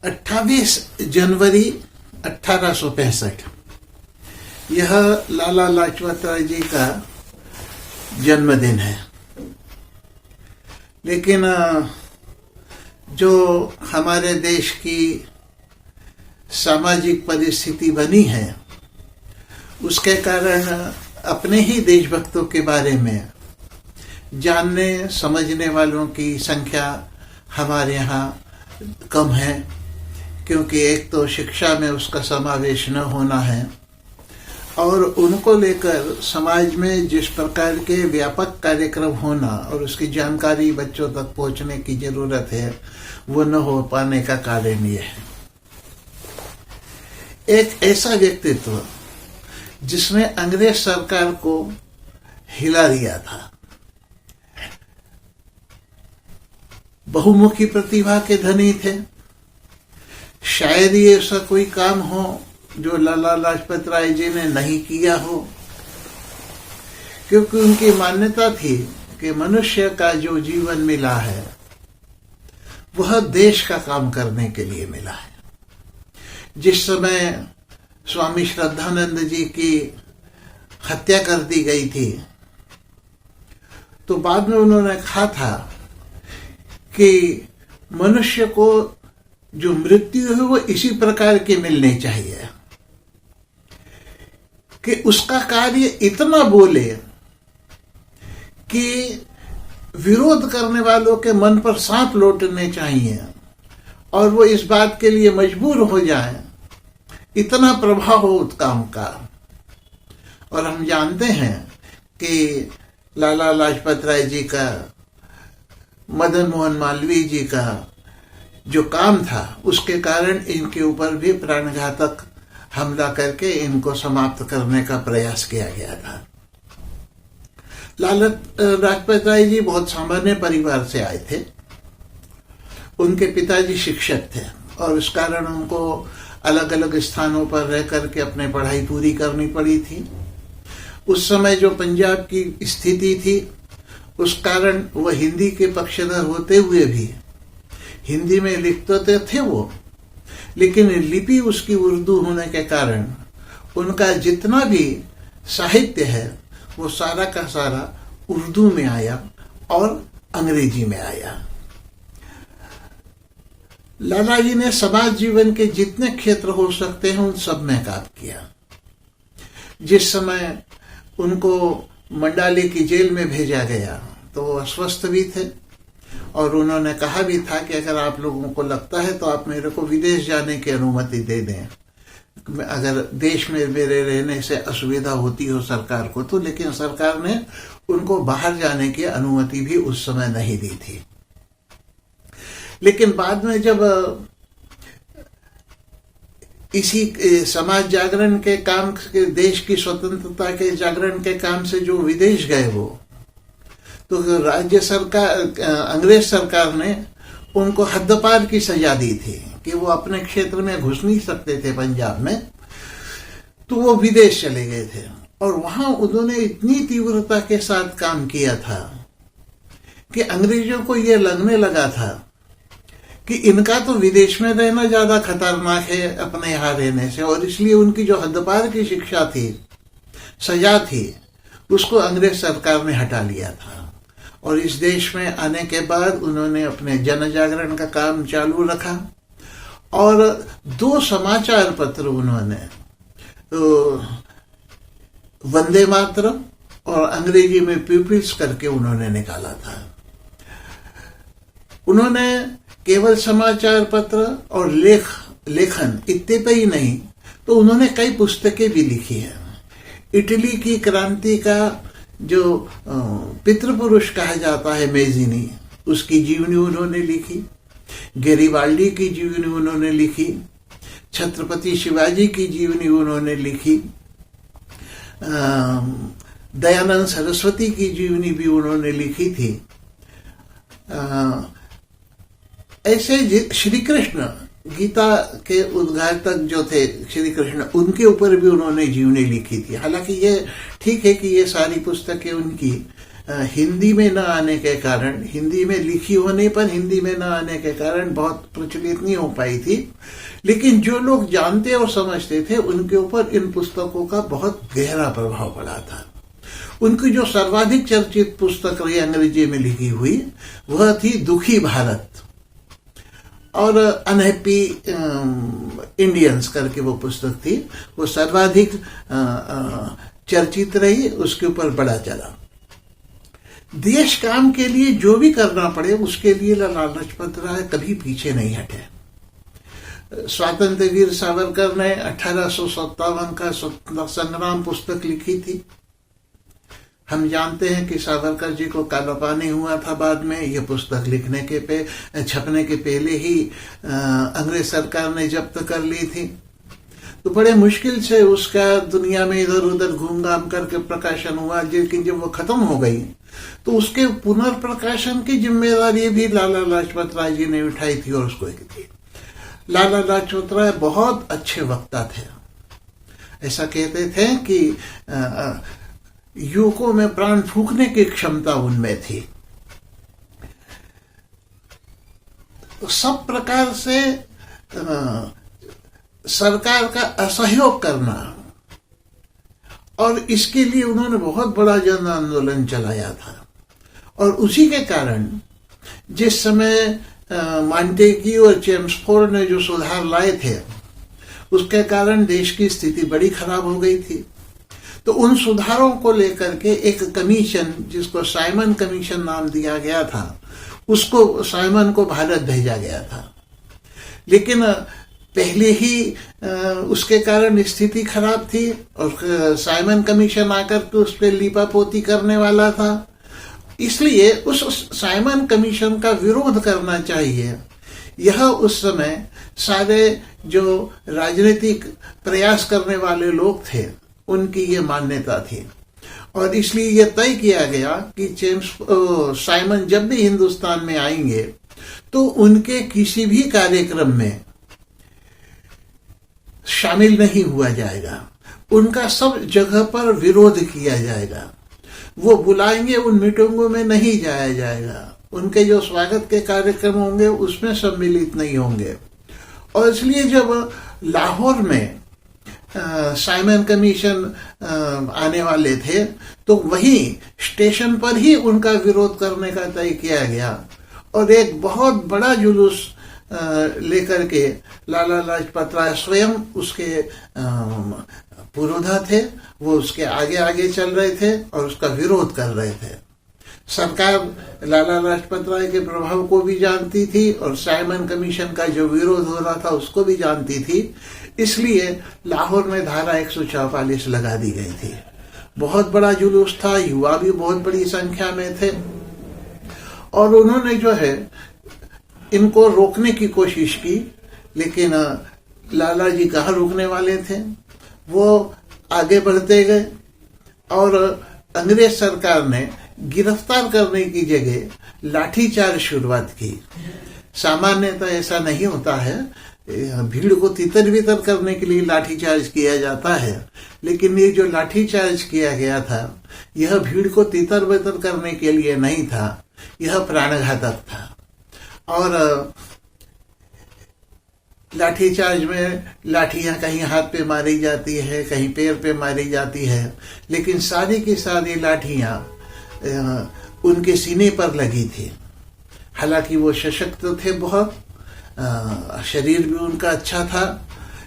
28 जनवरी 1865 यह लाला लाजपत राय जी का जन्मदिन है। लेकिन जो हमारे देश की सामाजिक परिस्थिति बनी है, उसके कारण अपने ही देशभक्तों के बारे में जानने समझने वालों की संख्या हमारे यहाँ कम है, क्योंकि एक तो शिक्षा में उसका समावेश न होना है और उनको लेकर समाज में जिस प्रकार के व्यापक कार्यक्रम होना और उसकी जानकारी बच्चों तक पहुंचने की जरूरत है, वो न हो पाने का कारण ये है। एक ऐसा व्यक्तित्व जिसने अंग्रेज सरकार को हिला दिया था, बहुमुखी प्रतिभा के धनी थे। शायद ही ऐसा कोई काम हो जो लाला लाजपत राय जी ने नहीं किया हो, क्योंकि उनकी मान्यता थी कि मनुष्य का जो जीवन मिला है वह देश का काम करने के लिए मिला है। जिस समय स्वामी श्रद्धानंद जी की हत्या कर दी गई थी, तो बाद में उन्होंने कहा था कि मनुष्य को जो मृत्यु है वो इसी प्रकार की मिलनी चाहिए कि उसका कार्य इतना बोले कि विरोध करने वालों के मन पर सांप लौटने चाहिए और वो इस बात के लिए मजबूर हो जाए, इतना प्रभाव हो उस काम का। और हम जानते हैं कि लाला लाजपत राय जी का, मदन मोहन मालवीय जी का जो काम था, उसके कारण इनके ऊपर भी प्राणघातक हमला करके इनको समाप्त करने का प्रयास किया गया था। लाला लाजपत राय जी बहुत सामान्य परिवार से आए थे। उनके पिताजी शिक्षक थे और इस कारण उनको अलग अलग स्थानों पर रह करके अपनी पढ़ाई पूरी करनी पड़ी थी। उस समय जो पंजाब की स्थिति थी, उस कारण वह हिंदी के पक्षधर होते हुए भी हिंदी में लिखते तो थे वो, लेकिन लिपि उसकी उर्दू होने के कारण उनका जितना भी साहित्य है वो सारा का सारा उर्दू में आया और अंग्रेजी में आया। लाला जी ने समाज जीवन के जितने क्षेत्र हो सकते हैं उन सब में काम किया। जिस समय उनको मंडाली की जेल में भेजा गया तो वो अस्वस्थ भी थे और उन्होंने कहा भी था कि अगर आप लोगों को लगता है तो आप मेरे को विदेश जाने की अनुमति दे दें, अगर देश में मेरे रहने से असुविधा होती हो सरकार को तो। लेकिन सरकार ने उनको बाहर जाने की अनुमति भी उस समय नहीं दी थी। लेकिन बाद में जब इसी समाज जागरण के काम के, देश की स्वतंत्रता के जागरण के काम से जो विदेश गए वो, तो राज्य सरकार, अंग्रेज सरकार ने उनको हद्दपार की सजा दी थी कि वो अपने क्षेत्र में घुस नहीं सकते थे पंजाब में, तो वो विदेश चले गए थे। और वहां उन्होंने इतनी तीव्रता के साथ काम किया था कि अंग्रेजों को ये लगने लगा था कि इनका तो विदेश में रहना ज्यादा खतरनाक है अपने यहाँ रहने से, और इसलिए उनकी जो हद्दपार की शिक्षा थी, सजा थी, उसको अंग्रेज सरकार ने हटा लिया था। और इस देश में आने के बाद उन्होंने अपने जन जागरण का काम चालू रखा और 2 समाचार पत्र उन्होंने, वंदे मातरम और अंग्रेजी में पीपल्स करके उन्होंने निकाला था। उन्होंने केवल समाचार पत्र और लेखन इतने पे ही नहीं, तो उन्होंने कई पुस्तकें भी लिखी है। इटली की क्रांति का जो पितृपुरुष कहा जाता है मेजिनी, उसकी जीवनी उन्होंने लिखी। गैरिबाल्डी की जीवनी उन्होंने लिखी। छत्रपति शिवाजी की जीवनी उन्होंने लिखी। दयानंद सरस्वती की जीवनी भी उन्होंने लिखी थी। ऐसे श्री कृष्ण, गीता के उद्घाटक जो थे श्री कृष्ण, उनके ऊपर भी उन्होंने जीवनी लिखी थी। हालांकि ये ठीक है कि ये सारी पुस्तकें उनकी हिंदी में न आने के कारण, हिंदी में लिखी होने पर हिंदी में न आने के कारण बहुत प्रचलित नहीं हो पाई थी। लेकिन जो लोग जानते और समझते थे उनके ऊपर इन पुस्तकों का बहुत गहरा प्रभाव पड़ा था। उनकी जो सर्वाधिक चर्चित पुस्तक रही अंग्रेजी में लिखी हुई वह थी दुखी भारत और अनहैप्पी इंडियंस करके वो पुस्तक थी। वो सर्वाधिक चर्चित रही, उसके ऊपर बड़ा चला। देश काम के लिए जो भी करना पड़े उसके लिए लाला लाजपत राय कभी पीछे नहीं हटे। स्वातंत्र्य वीर सावरकर ने 1857 का स्वतंत्रता संग्राम पुस्तक लिखी थी। हम जानते हैं कि सावरकर जी को काला पानी हुआ था बाद में। यह पुस्तक छपने के पहले ही अंग्रेज सरकार ने जब्त कर ली थी। तो बड़े मुश्किल से उसका दुनिया में इधर उधर घूम घाम करके प्रकाशन हुआ। लेकिन जब वो खत्म हो गई तो उसके पुनर्प्रकाशन की जिम्मेदारी भी लाला लाजपत राय जी ने उठाई थी और उसको की थी। लाला लाजपत राय बहुत अच्छे वक्ता थे। ऐसा कहते थे कि युवकों में प्राण फूंकने की क्षमता उनमें थी। सब प्रकार से सरकार का असहयोग करना, और इसके लिए उन्होंने बहुत बड़ा जन आंदोलन चलाया था। और उसी के कारण जिस समय मॉन्टेग्यू और चेम्सफोर्ड ने जो सुधार लाए थे उसके कारण देश की स्थिति बड़ी खराब हो गई थी। तो उन सुधारों को लेकर के एक कमीशन, जिसको साइमन कमीशन नाम दिया गया था, उसको साइमन को भारत भेजा गया था। लेकिन पहले ही उसके कारण स्थिति खराब थी और साइमन कमीशन आकर के उस पर लीपापोती करने वाला था। इसलिए उस साइमन कमीशन का विरोध करना चाहिए। यह उस समय सारे जो राजनीतिक प्रयास करने वाले लोग थे उनकी ये मान्यता थी। और इसलिए यह तय किया गया कि साइमन जब भी हिंदुस्तान में आएंगे तो उनके किसी भी कार्यक्रम में शामिल नहीं हुआ जाएगा। उनका सब जगह पर विरोध किया जाएगा। वो बुलाएंगे उन मीटिंगों में नहीं जाया जाएगा। उनके जो स्वागत के कार्यक्रम होंगे उसमें सम्मिलित नहीं होंगे। और इसलिए जब लाहौर में साइमन कमीशन आने वाले थे तो वहीं स्टेशन पर ही उनका विरोध करने का तय किया गया और एक बहुत बड़ा जुलूस लेकर के लाला लाजपत राय स्वयं उसके पुरोधा थे। वो उसके आगे आगे चल रहे थे और उसका विरोध कर रहे थे। सरकार लाला लाजपत राय के प्रभाव को भी जानती थी और साइमन कमीशन का जो विरोध हो रहा था उसको भी जानती थी। इसलिए लाहौर में धारा 144 लगा दी गई थी। बहुत बड़ा जुलूस था, युवा भी बहुत बड़ी संख्या में थे और उन्होंने जो है इनको रोकने की कोशिश की। लेकिन लाला जी कहाँ रुकने वाले थे, वो आगे बढ़ते गए और अंग्रेज सरकार ने गिरफ्तार करने की जगह लाठीचार्ज शुरुआत की। सामान्यतः ऐसा नहीं होता है, भीड़ को तितर बितर करने के लिए लाठीचार्ज किया जाता है, लेकिन ये जो लाठीचार्ज किया गया था यह भीड़ को तितर बितर करने के लिए नहीं था, यह प्राणघातक था। और लाठीचार्ज में लाठियां कहीं हाथ पे मारी जाती है, कहीं पैर पे मारी जाती है, लेकिन सारी की सारी लाठियां उनके सीने पर लगी थी। हालांकि वो सशक्त थे बहुत, शरीर भी उनका अच्छा था,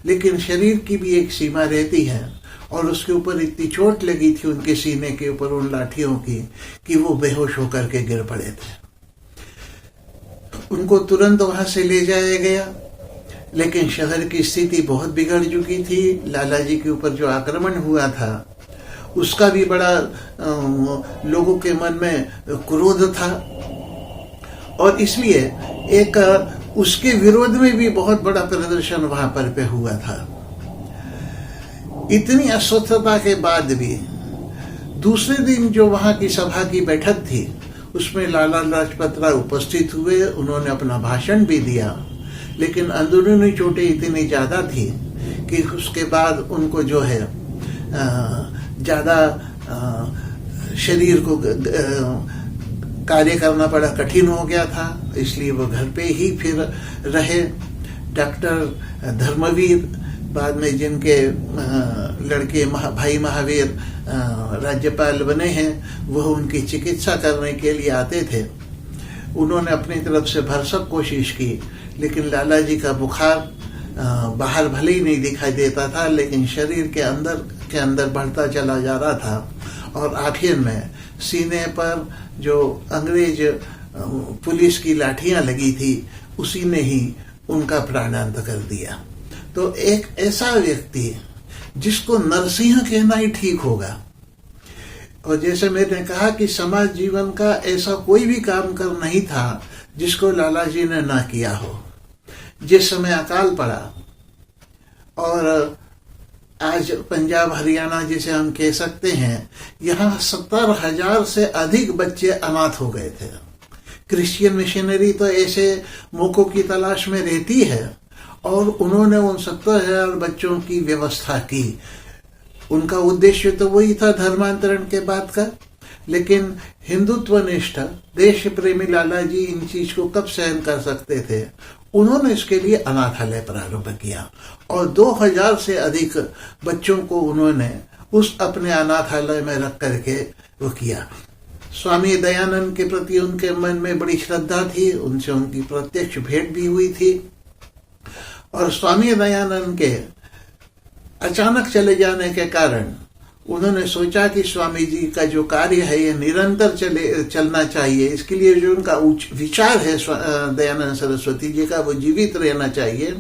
लेकिन शरीर की भी एक सीमा रहती है और उसके ऊपर इतनी चोट लगी थी उनके सीने के ऊपर उन लाठियों की कि वो बेहोश होकर के गिर पड़े थे। उनको तुरंत वहां से ले जाया गया, लेकिन शहर की स्थिति बहुत बिगड़ चुकी थी। लाला जी के ऊपर जो आक्रमण हुआ था उसका भी बड़ा लोगों के मन में क्रोध था और इसलिए एक उसके विरोध में भी बहुत बड़ा प्रदर्शन वहां पर पे हुआ था। इतनी अस्वस्थता के बाद भी दूसरे दिन जो वहां की सभा की बैठक थी उसमें लाला लाजपत राय उपस्थित हुए। उन्होंने अपना भाषण भी दिया, लेकिन अंदरूनी चोटें इतनी ज्यादा थी कि उसके बाद उनको जो है ज्यादा शरीर को कार्य करना बड़ा कठिन हो गया था, इसलिए वो घर पे ही फिर रहे। डॉक्टर धर्मवीर, बाद में जिनके लड़के भाई महावीर राज्यपाल बने हैं, वह उनकी चिकित्सा करने के लिए आते थे। उन्होंने अपनी तरफ से भरसक कोशिश की, लेकिन लाला जी का बुखार बाहर भले ही नहीं दिखाई देता था, लेकिन शरीर के अंदर बढ़ता चला जा रहा था। और आखिर में सीने पर जो अंग्रेज पुलिस की लाठियां लगी थी, उसी ने ही उनका प्राणांत कर दिया। तो एक ऐसा व्यक्ति जिसको नरसिंह कहना ही ठीक होगा। और जैसे मैंने कहा कि समाज जीवन का ऐसा कोई भी काम कर नहीं था जिसको लाला जी ने ना किया हो। जिस समय अकाल पड़ा और आज पंजाब हरियाणा जिसे हम कह सकते हैं, यहाँ 70,000 से अधिक बच्चे अनाथ हो गए थे। क्रिश्चियन मिशनरी तो ऐसे मौकों की तलाश में रहती है, और उन्होंने उन 70,000 बच्चों की व्यवस्था की। उनका उद्देश्य तो वही था धर्मांतरण के बाद का, लेकिन हिंदुत्वनिष्ठ देश प्रेमी लाला जी इन चीज को कब सहन कर सकते थे। उन्होंने इसके लिए अनाथालय प्रारंभ किया और 2000 से अधिक बच्चों को उन्होंने उस अपने अनाथालय में रख करके वो किया। स्वामी दयानंद के प्रति उनके मन में बड़ी श्रद्धा थी, उनसे उनकी प्रत्यक्ष भेंट भी हुई थी। और स्वामी दयानंद के अचानक चले जाने के कारण उन्होंने सोचा कि स्वामी जी का जो कार्य है ये निरंतर चलना चाहिए। इसके लिए जो उनका विचार है दयानंद सरस्वती जी का, वो जीवित रहना चाहिए।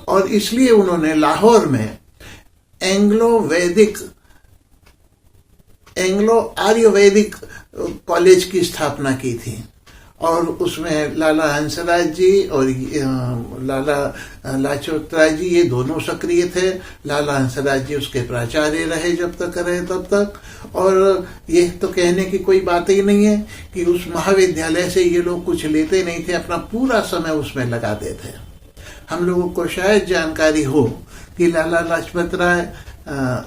और इसलिए उन्होंने लाहौर में एंग्लो आर्यवैदिक कॉलेज की स्थापना की थी। और उसमें लाला हंसराज जी और लाला लाजपत राय जी, ये दोनों सक्रिय थे। लाला हंसराज जी उसके प्राचार्य रहे जब तक रहे तब तक। और ये तो कहने की कोई बात ही नहीं है कि उस महाविद्यालय से ये लोग कुछ लेते नहीं थे, अपना पूरा समय उसमें लगाते थे। हम लोगों को शायद जानकारी हो कि लाला लाजपत राय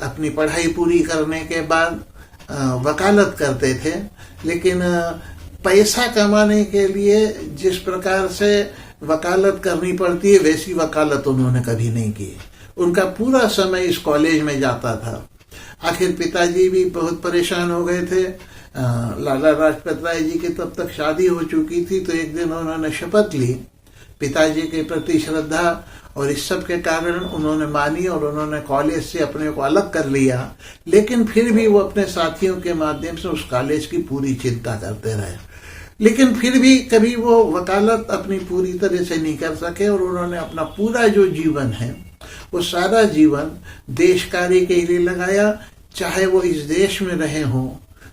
अपनी पढ़ाई पूरी करने के बाद वकालत करते थे, लेकिन पैसा कमाने के लिए जिस प्रकार से वकालत करनी पड़ती है वैसी वकालत उन्होंने कभी नहीं की। उनका पूरा समय इस कॉलेज में जाता था। आखिर पिताजी भी बहुत परेशान हो गए थे। लाला लाजपत राय जी की तब तक शादी हो चुकी थी, तो एक दिन उन्होंने शपथ ली पिताजी के प्रति श्रद्धा, और इस सब के कारण उन्होंने मानी और उन्होंने कॉलेज से अपने को अलग कर लिया। लेकिन फिर भी वो अपने साथियों के माध्यम से उस कॉलेज की पूरी चिंता करते रहे, लेकिन फिर भी कभी वो वकालत अपनी पूरी तरह से नहीं कर सके। और उन्होंने अपना पूरा जो जीवन है वो सारा जीवन देश कार्य के लिए लगाया, चाहे वो इस देश में रहे हों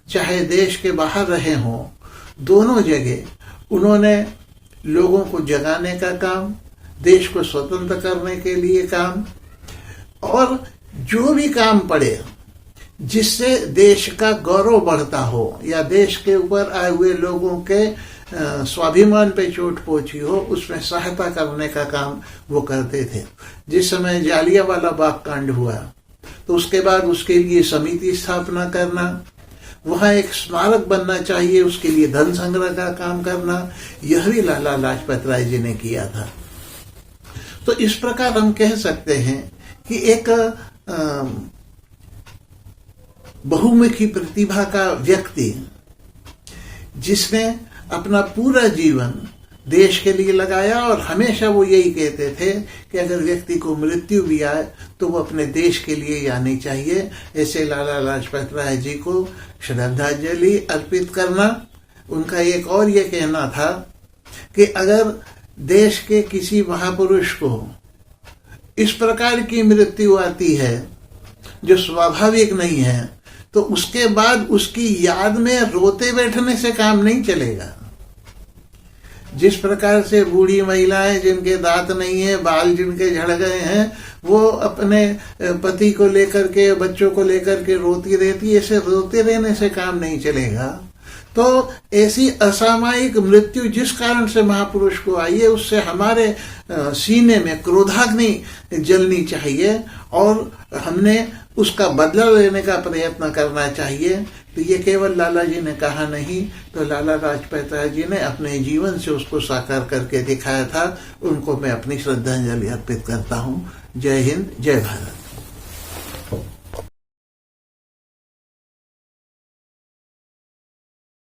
चाहे देश के बाहर रहे हों। दोनों जगह उन्होंने लोगों को जगाने का काम, देश को स्वतंत्र करने के लिए काम, और जो भी काम पड़े जिससे देश का गौरव बढ़ता हो या देश के ऊपर आए हुए लोगों के स्वाभिमान पे चोट पहुंची हो, उसमें सहायता करने का काम वो करते थे। जिस समय जालियांवाला बाग कांड हुआ तो उसके बाद उसके लिए समिति स्थापना करना, वहां एक स्मारक बनना चाहिए, उसके लिए धन संग्रह का काम करना, यह भी लाला लाजपत राय जी ने किया था। तो इस प्रकार हम कह सकते हैं कि एक बहुमुखी प्रतिभा का व्यक्ति जिसने अपना पूरा जीवन देश के लिए लगाया, और हमेशा वो यही कहते थे कि अगर व्यक्ति को मृत्यु भी आए तो वो अपने देश के लिए ही आनी चाहिए। ऐसे लाला लाजपत राय जी को श्रद्धांजलि अर्पित करना। उनका एक और ये कहना था कि अगर देश के किसी महापुरुष को इस प्रकार की मृत्यु आती है जो स्वाभाविक नहीं है, तो उसके बाद उसकी याद में रोते बैठने से काम नहीं चलेगा। जिस प्रकार से बूढ़ी महिलाएं जिनके दांत नहीं है, बाल जिनके झड़ गए हैं, वो अपने पति को लेकर के, बच्चों को लेकर के रोती रहती, ऐसे रोते रहने से काम नहीं चलेगा। तो ऐसी असामयिक मृत्यु जिस कारण से महापुरुष को आई है, उससे हमारे सीने में क्रोधाग्नि जलनी चाहिए और हमने उसका बदला लेने का प्रयत्न करना चाहिए। तो ये केवल लाला जी ने कहा नहीं, तो लाला लाजपत राय जी ने अपने जीवन से उसको साकार करके दिखाया था। उनको मैं अपनी श्रद्धांजलि अर्पित करता हूँ। जय हिंद, जय भारत।